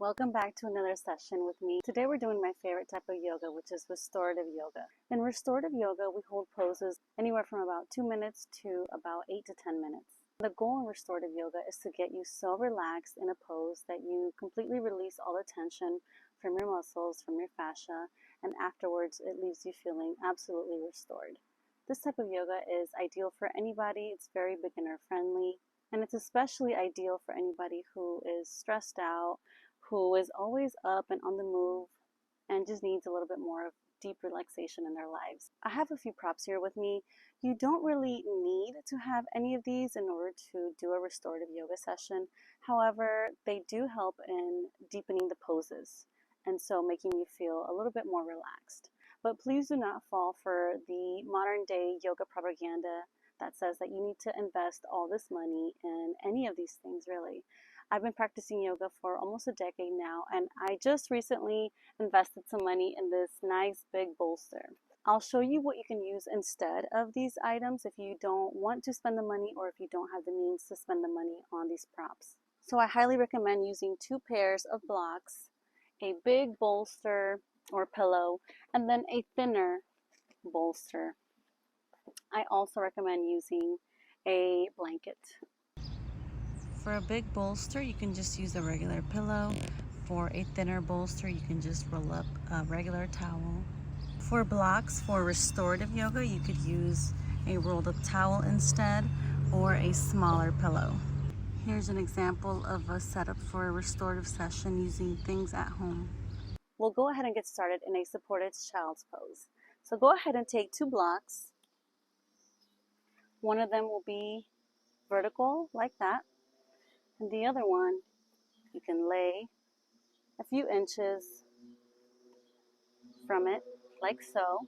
Welcome back to another session with me. Today we're doing my favorite type of yoga, which is restorative yoga. In restorative yoga, we hold poses anywhere from about 2 minutes to about 8 to 10 minutes. The goal in restorative yoga is to get you so relaxed in a pose that you completely release all the tension from your muscles, from your fascia, and afterwards it leaves you feeling absolutely restored. This type of yoga is ideal for anybody. It's very beginner friendly, and it's especially ideal for anybody who is stressed out, who is always up and on the move and just needs a little bit more of deep relaxation in their lives. I have a few props here with me. You don't really need to have any of these in order to do a restorative yoga session. However, they do help in deepening the poses and so making you feel a little bit more relaxed. But please do not fall for the modern day yoga propaganda that says that you need to invest all this money in any of these things, really. I've been practicing yoga for almost a decade now, and I just recently invested some money in this nice big bolster. I'll show you what you can use instead of these items if you don't want to spend the money or if you don't have the means to spend the money on these props. So I highly recommend using 2 pairs of blocks, a big bolster or pillow, and then a thinner bolster. I also recommend using a blanket. For a big bolster, you can just use a regular pillow. For a thinner bolster, you can just roll up a regular towel. For blocks for restorative yoga, you could use a rolled up towel instead, or a smaller pillow. Here's an example of a setup for a restorative session using things at home. We'll go ahead and get started in a supported child's pose. So go ahead and take 2 blocks. One of them will be vertical like that, and the other one you can lay a few inches from it, like so.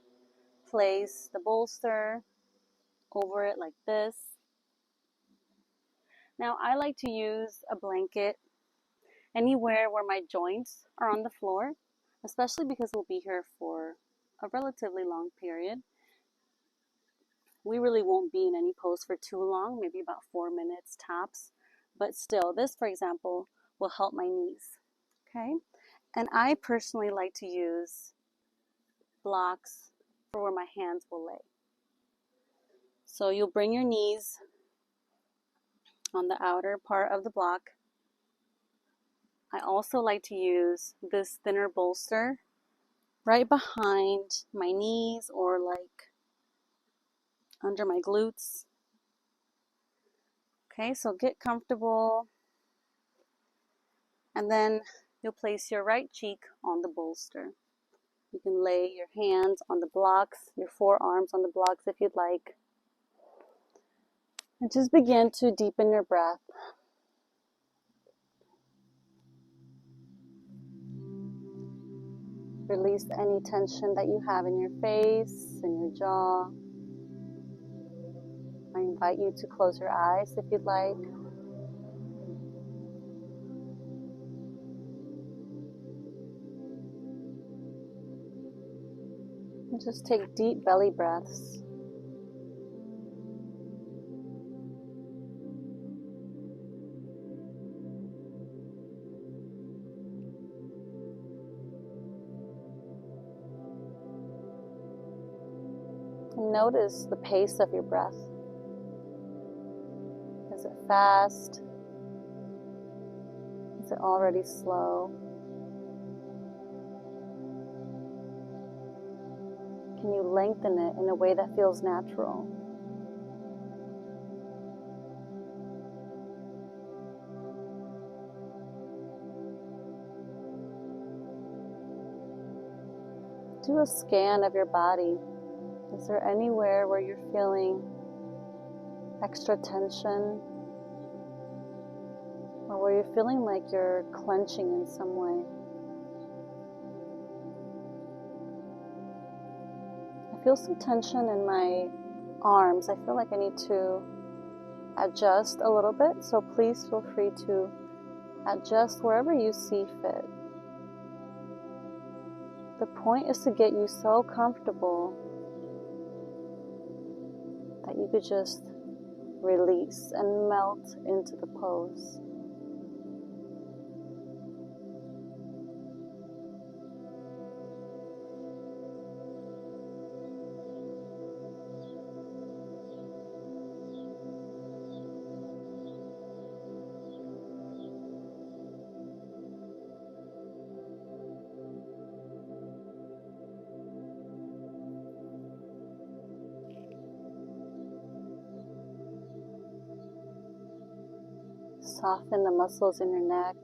Place the bolster over it like this. Now I like to use a blanket anywhere where my joints are on the floor, especially because we'll be here for a relatively long period. We really won't be in any pose for too long, maybe about 4 minutes tops, but still, this, for example, will help my knees, okay? And I personally like to use blocks for where my hands will lay. So you'll bring your knees on the outer part of the block. I also like to use this thinner bolster right behind my knees or like under my glutes. Okay, so get comfortable, and then you'll place your right cheek on the bolster. You can lay your hands on the blocks, your forearms on the blocks if you'd like. And just begin to deepen your breath. Release any tension that you have in your face, in your jaw. I invite you to close your eyes if you'd like. And just take deep belly breaths. And notice the pace of your breath. Is it fast? Is it already slow? Can you lengthen it in a way that feels natural? Do a scan of your body. Is there anywhere where you're feeling extra tension? Or where you're feeling like you're clenching in some way? I feel some tension in my arms. I feel like I need to adjust a little bit, so please feel free to adjust wherever you see fit. The point is to get you so comfortable that you could just release and melt into the pose. Soften the muscles in your neck.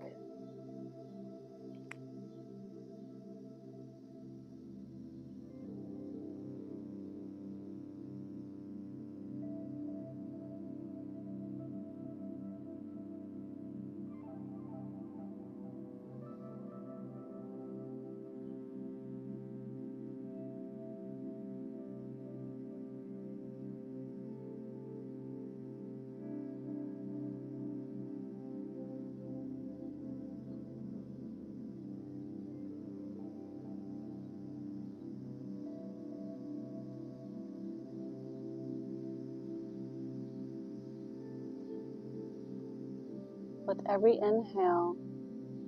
With every inhale,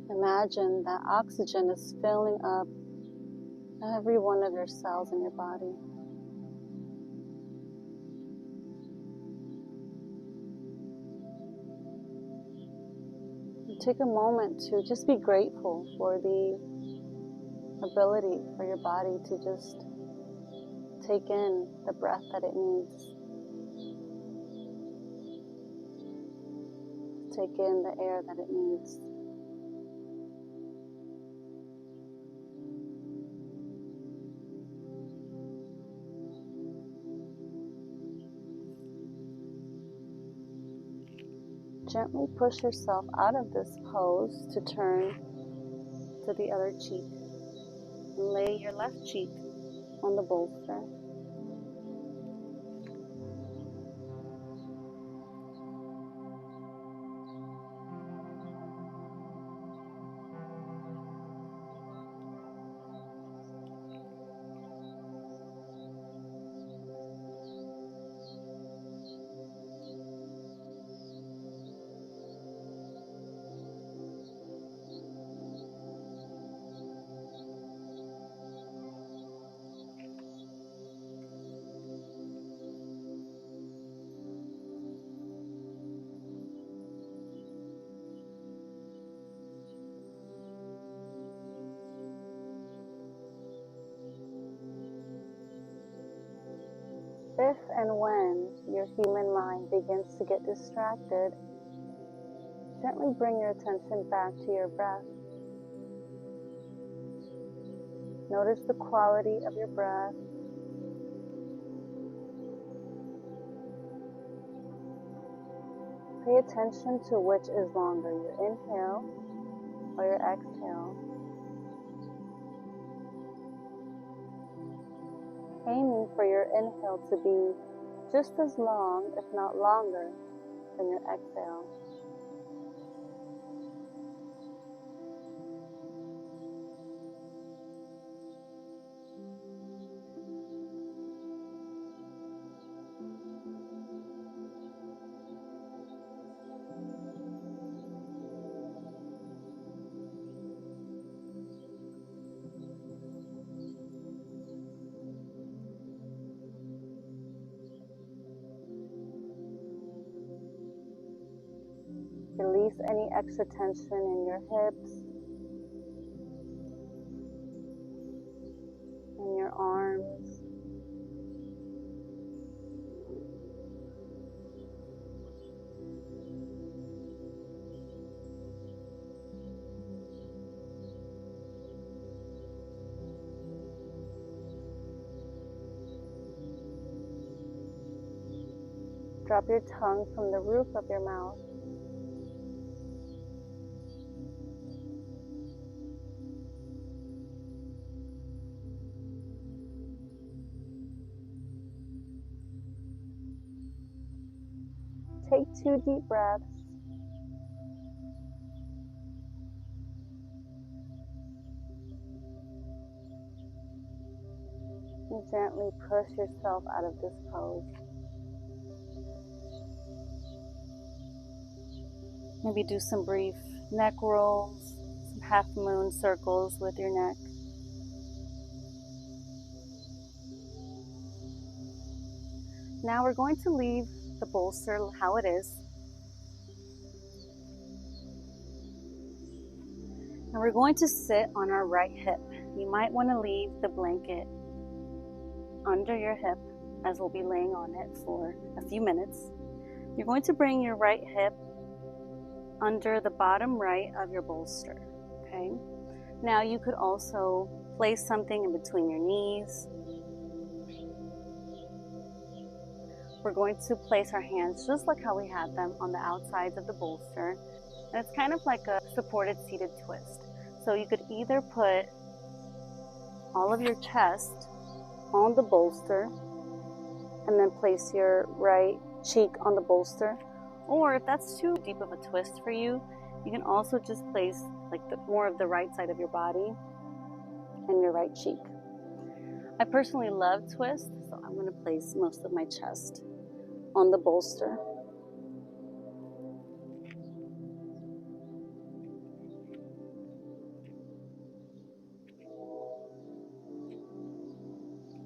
imagine that oxygen is filling up every one of your cells in your body. And take a moment to just be grateful for the ability for your body to just take in the breath that it needs. Take in the air that it needs. Gently push yourself out of this pose to turn to the other cheek. And lay your left cheek on the bolster. If and when your human mind begins to get distracted, gently bring your attention back to your breath. Notice the quality of your breath. Pay attention to which is longer, your inhale or your exhale. Aiming for your inhale to be just as long, if not longer, than your exhale. Release any extra tension in your hips, in your arms. Drop your tongue from the roof of your mouth. Take 2 deep breaths. And gently push yourself out of this pose. Maybe do some brief neck rolls, some half moon circles with your neck. Now we're going to leave the bolster how it is. And we're going to sit on our right hip. You might want to leave the blanket under your hip as we'll be laying on it for a few minutes. You're going to bring your right hip under the bottom right of your bolster, okay? Now you could also place something in between your knees. We're going to place our hands just like how we had them on the outsides of the bolster. And it's kind of like a supported seated twist. So you could either put all of your chest on the bolster and then place your right cheek on the bolster. Or if that's too deep of a twist for you, you can also just place like more of the right side of your body and your right cheek. I personally love twists, so I'm going to place most of my chest on the bolster.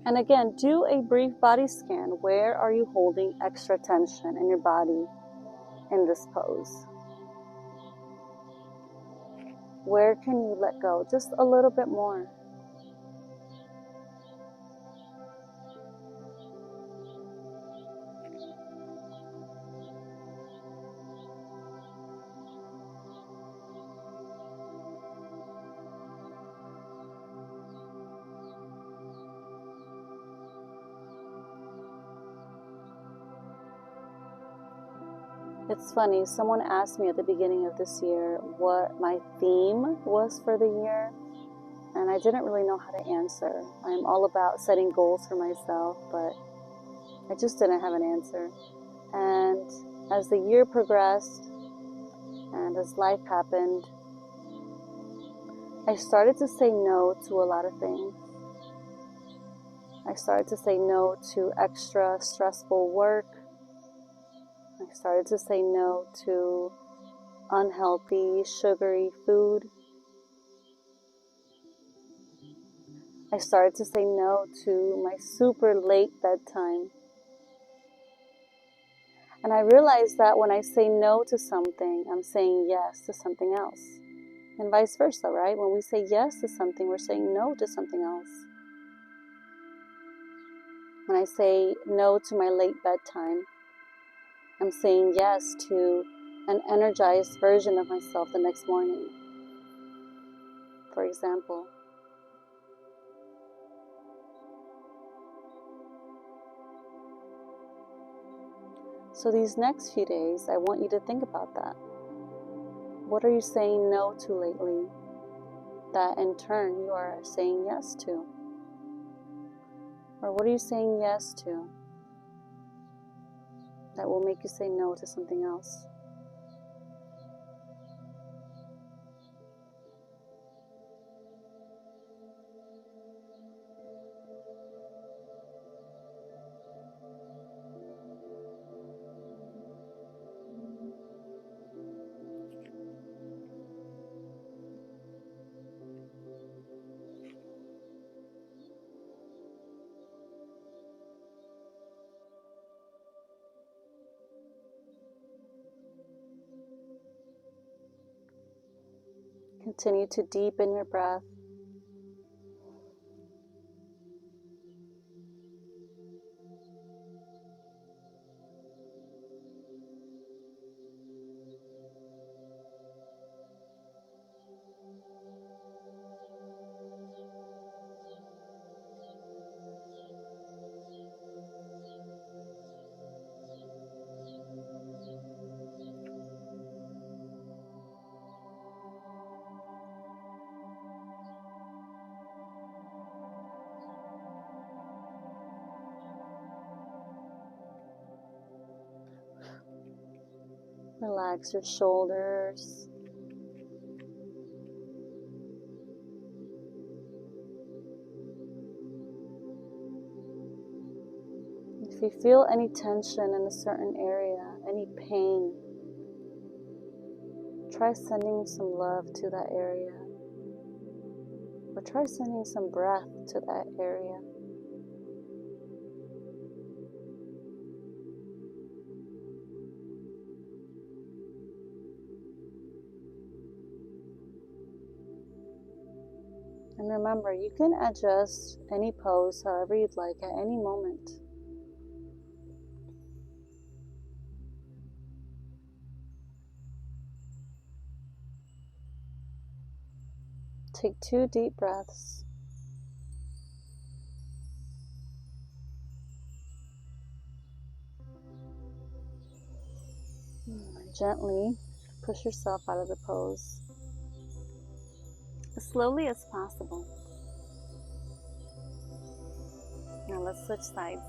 And again, do a brief body scan. Where are you holding extra tension in your body in this pose? Where can you let go just a little bit more? It's funny, someone asked me at the beginning of this year what my theme was for the year, and I didn't really know how to answer. I'm all about setting goals for myself, but I just didn't have an answer. And as the year progressed, and as life happened, I started to say no to a lot of things. I started to say no to extra stressful work. I started to say no to unhealthy, sugary food. I started to say no to my super late bedtime. And I realized that when I say no to something, I'm saying yes to something else. And vice versa, right? When we say yes to something, we're saying no to something else. When I say no to my late bedtime, I'm saying yes to an energized version of myself the next morning, for example. So these next few days, I want you to think about that. What are you saying no to lately that in turn you are saying yes to? Or what are you saying yes to that will make you say no to something else? Continue to deepen your breath. Relax your shoulders. If you feel any tension in a certain area, any pain, try sending some love to that area. Or try sending some breath to that area. And remember, you can adjust any pose however you'd like at any moment. Take 2 deep breaths. Gently push yourself out of the pose as slowly as possible. Now let's switch sides.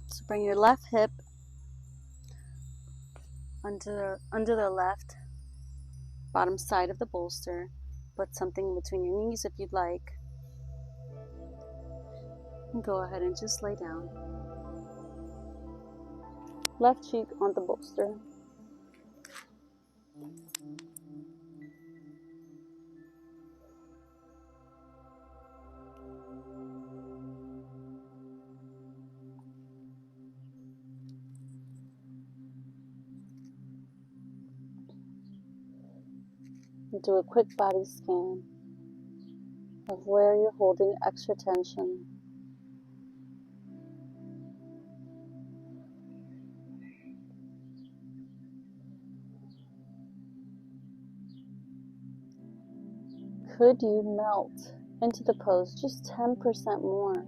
So bring your left hip under the left bottom side of the bolster. Put something between your knees if you'd like. And go ahead and just lay down. Left cheek on the bolster. And do a quick body scan of where you're holding extra tension. Could you melt into the pose just 10% more?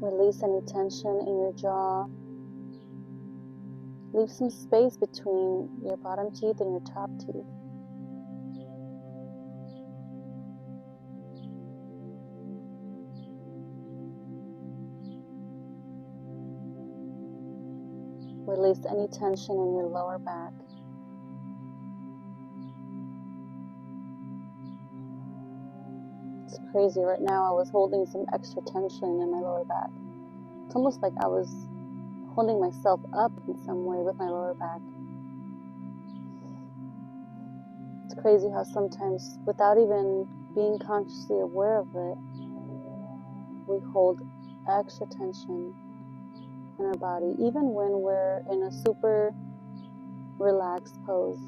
Release any tension in your jaw. Leave some space between your bottom teeth and your top teeth. Release any tension in your lower back. It's crazy, right now I was holding some extra tension in my lower back. It's almost like I was holding myself up in some way with my lower back. It's crazy how sometimes, without even being consciously aware of it, we hold extra tension in our body, even when we're in a super relaxed pose.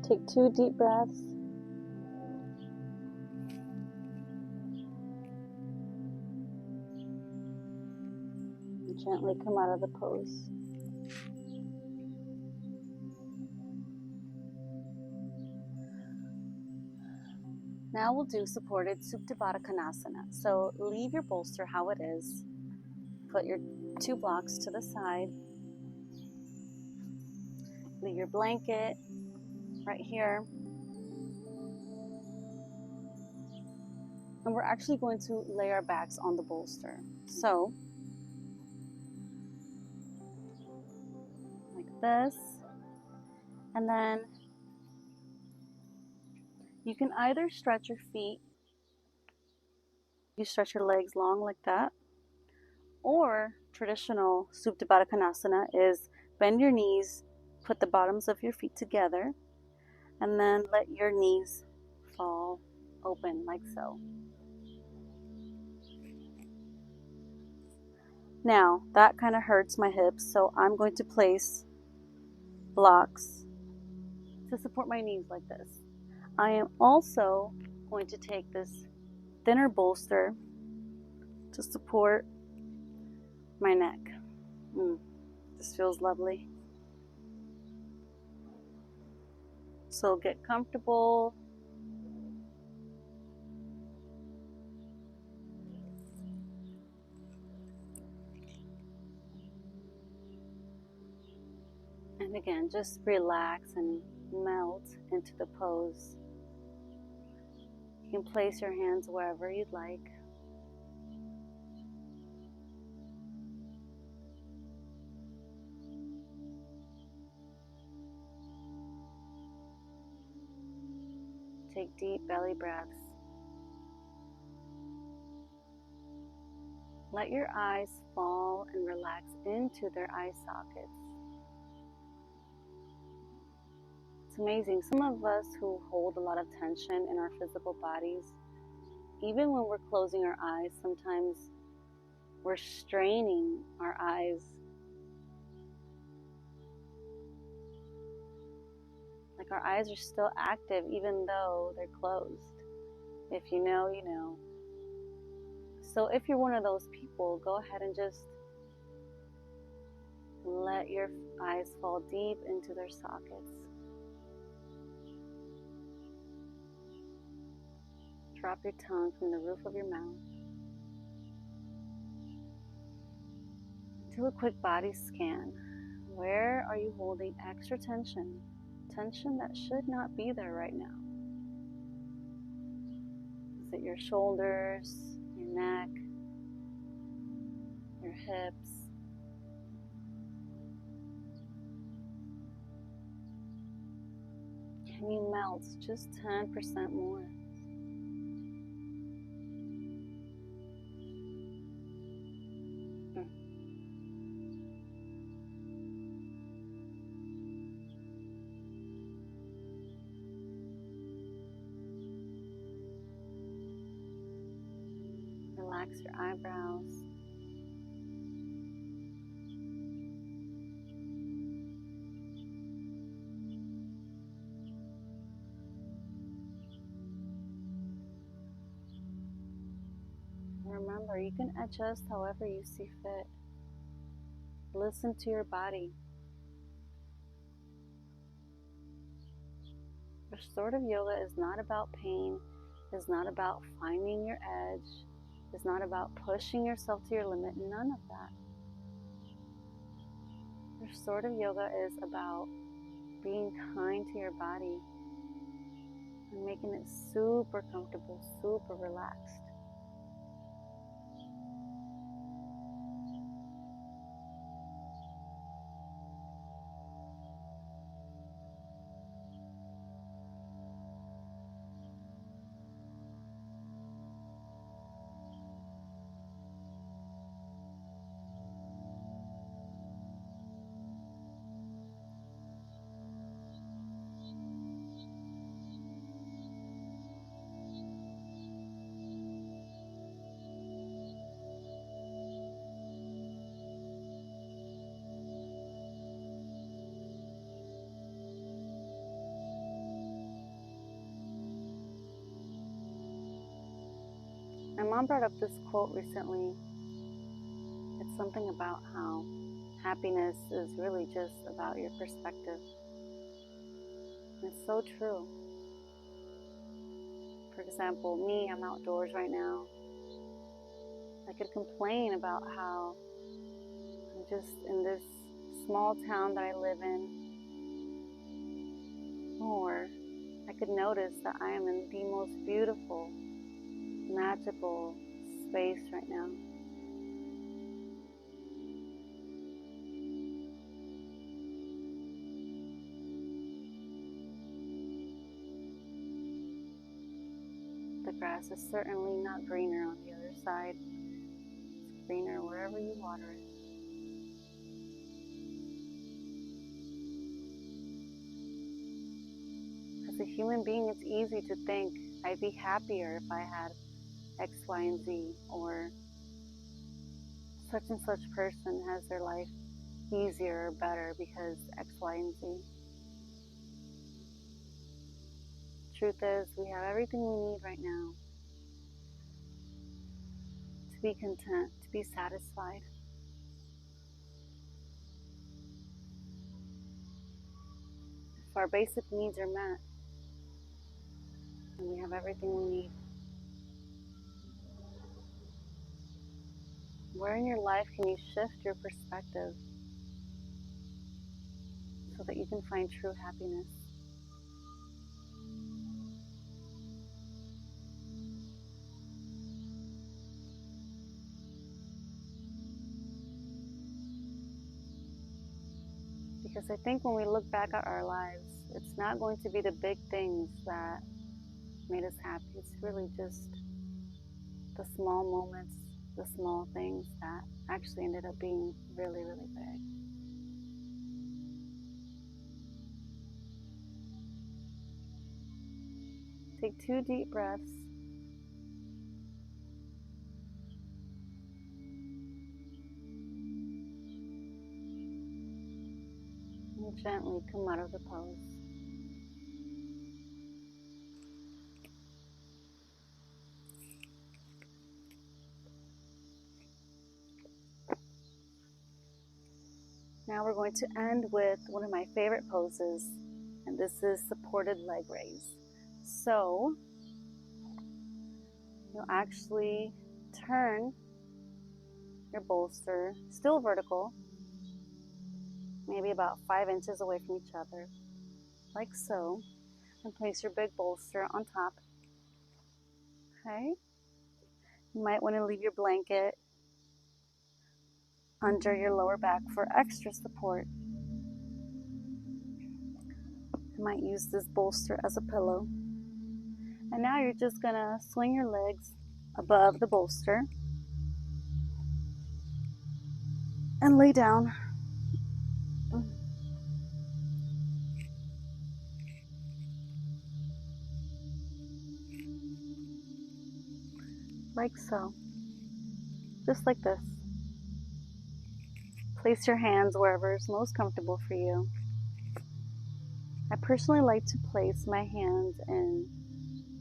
Take 2 deep breaths. And gently come out of the pose. Now we'll do supported Supta Baddha Konasana. So leave your bolster how it is. Put your 2 blocks to the side. Leave your blanket right here. And we're actually going to lay our backs on the bolster. So, like this. And then you can either stretch your feet, you stretch your legs long like that, or traditional Supta Baddha Konasana is bend your knees, put the bottoms of your feet together, and then let your knees fall open like so. Now, that kind of hurts my hips, so I'm going to place blocks to support my knees like this. I am also going to take this thinner bolster to support my neck. This feels lovely. So get comfortable. And again, just relax and melt into the pose. You can place your hands wherever you'd like. Take deep belly breaths. Let your eyes fall and relax into their eye sockets. It's amazing. Some of us who hold a lot of tension in our physical bodies, even when we're closing our eyes, sometimes we're straining our eyes. Like our eyes are still active even though they're closed. If you know, you know. So if you're one of those people, go ahead and just let your eyes fall deep into their sockets. Drop your tongue from the roof of your mouth. Do a quick body scan. Where are you holding extra tension? Tension that should not be there right now. Is it your shoulders, your neck, your hips? Can you melt just 10% more? Relax your eyebrows. Remember, you can adjust however you see fit. Listen to your body. Restorative yoga is not about pain, is not about finding your edge, is not about pushing yourself to your limit, none of that. Restorative yoga is about being kind to your body and making it super comfortable, super relaxed. My mom brought up this quote recently. It's something about how happiness is really just about your perspective. It's so true. For example, me, I'm outdoors right now. I could complain about how I'm just in this small town that I live in. Or I could notice that I am in the most beautiful, magical space right now. The grass is certainly not greener on the other side. It's greener wherever you water it. As a human being, it's easy to think I'd be happier if I had X, Y, and Z, or such and such person has their life easier or better because X, Y, and Z. Truth is, we have everything we need right now to be content, to be satisfied. If our basic needs are met, then we have everything we need. Where in your life can you shift your perspective so that you can find true happiness? Because I think when we look back at our lives, it's not going to be the big things that made us happy. It's really just the small moments, the small things that actually ended up being really, really big. Take 2 deep breaths. And gently come out of the pose. Now we're going to end with one of my favorite poses, and this is supported leg raise. So you'll actually turn your bolster, still vertical, maybe about 5 inches away from each other, like so, and place your big bolster on top. Okay? You might want to leave your blanket under your lower back for extra support. You might use this bolster as a pillow. And now you're just gonna swing your legs above the bolster and lay down. Like so. Just like this. Place your hands wherever is most comfortable for you. I personally like to place my hands in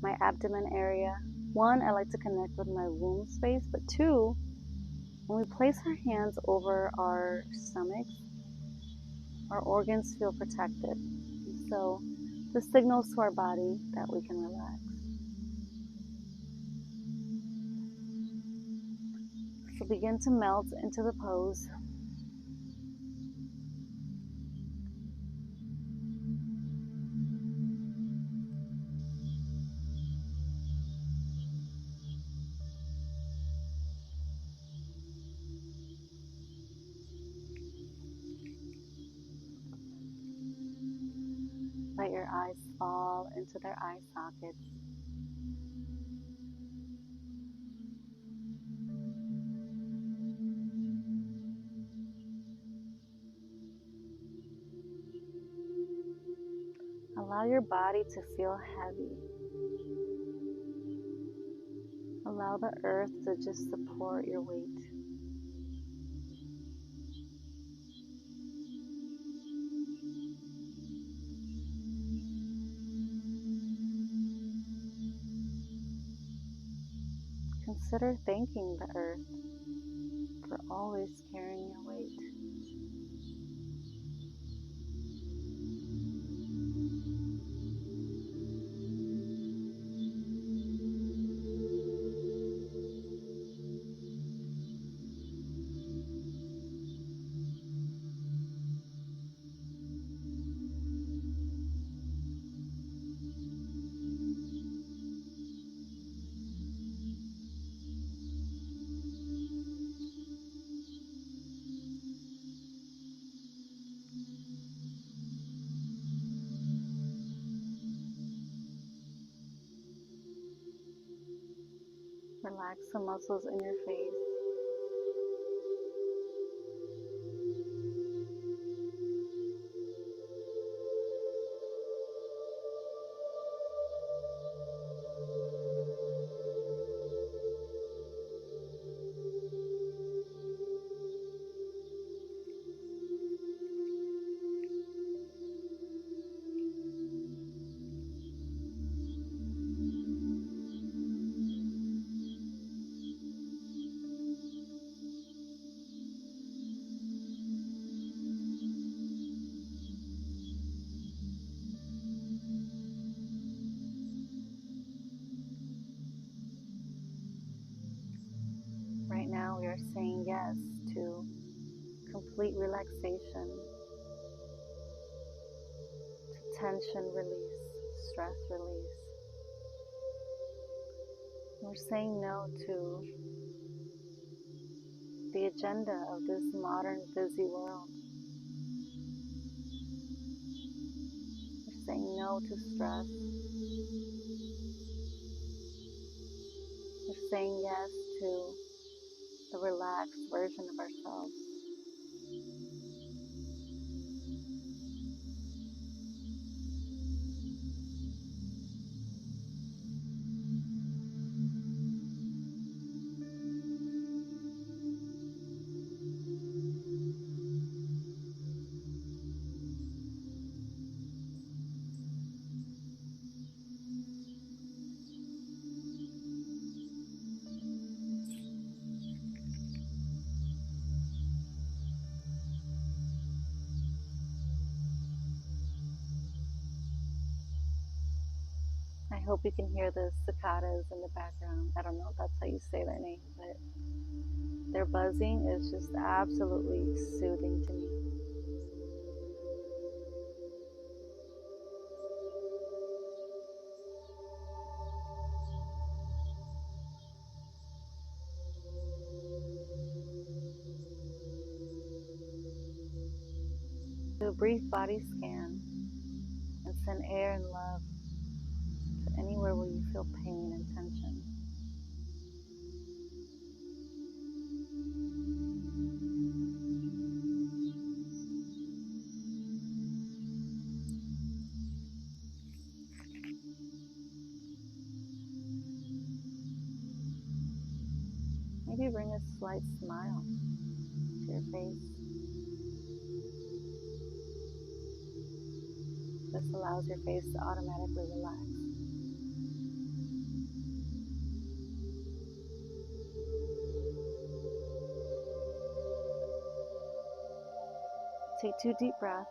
my abdomen area. 1, I like to connect with my womb space, but 2, when we place our hands over our stomachs, our organs feel protected. So this signals to our body that we can relax. So begin to melt into the pose. Let your eyes fall into their eye sockets. Allow your body to feel heavy. Allow the earth to just support your weight. Consider thanking the earth for always carrying your weight. Relax the muscles in your face. are saying yes to complete relaxation, to tension release, stress release. We're saying no to the agenda of this modern, busy world. We're saying no to stress. We're saying yes to the relaxed version of ourselves. I hope you can hear the cicadas in the background. I don't know if that's how you say their name, but their buzzing is just absolutely soothing to me. Do a brief body scan and send air and love to anywhere where you feel pain and tension. Maybe bring a slight smile to your face. This allows your face to automatically relax. Take 2 deep breaths.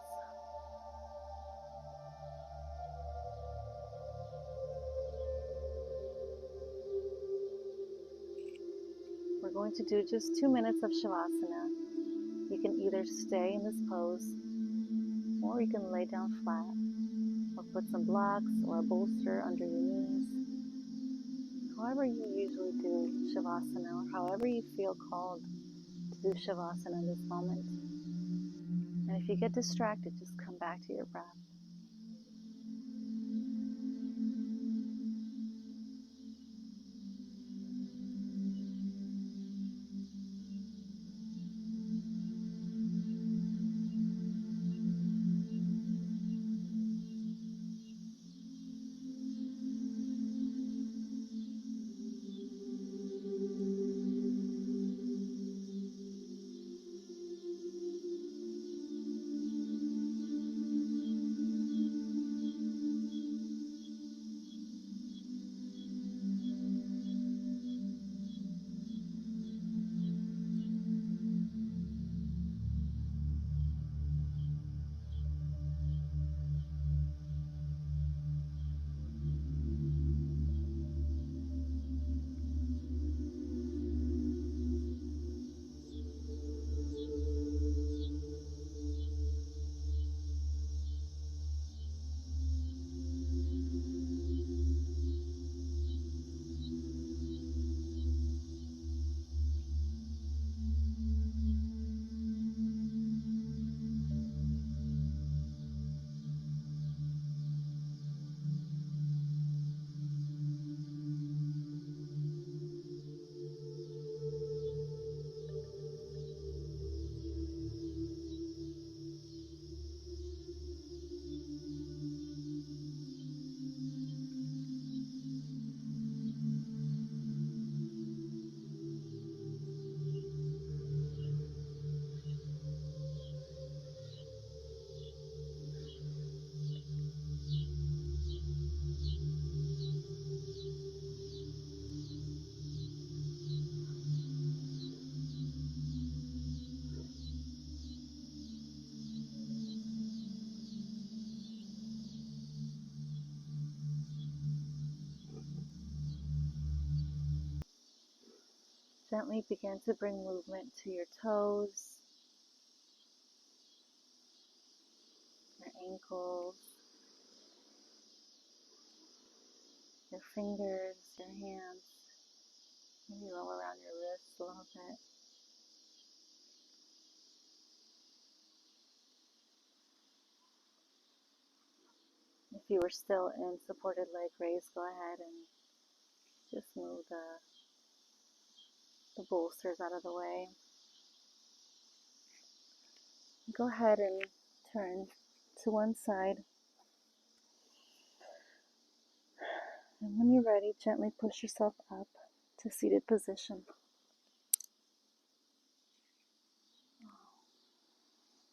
We're going to do just 2 minutes of Shavasana. You can either stay in this pose, or you can lay down flat, or put some blocks or a bolster under your knees. However you usually do Shavasana, or however you feel called to do Shavasana in this moment. And if you get distracted, just come back to your breath. Gently begin to bring movement to your toes, your ankles, your fingers, your hands. Maybe roll around your wrists a little bit. If you were still in supported leg raise, go ahead and just move the bolsters out of the way. Go ahead and turn to one side. And when you're ready, gently push yourself up to seated position.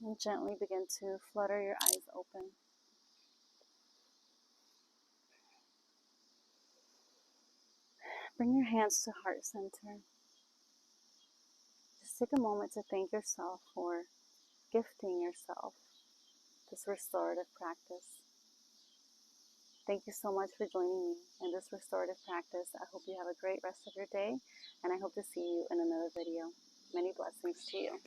And gently begin to flutter your eyes open. Bring your hands to heart center. Just take a moment to thank yourself for gifting yourself this restorative practice. Thank you so much for joining me in this restorative practice. I hope you have a great rest of your day, and I hope to see you in another video. Many blessings to you.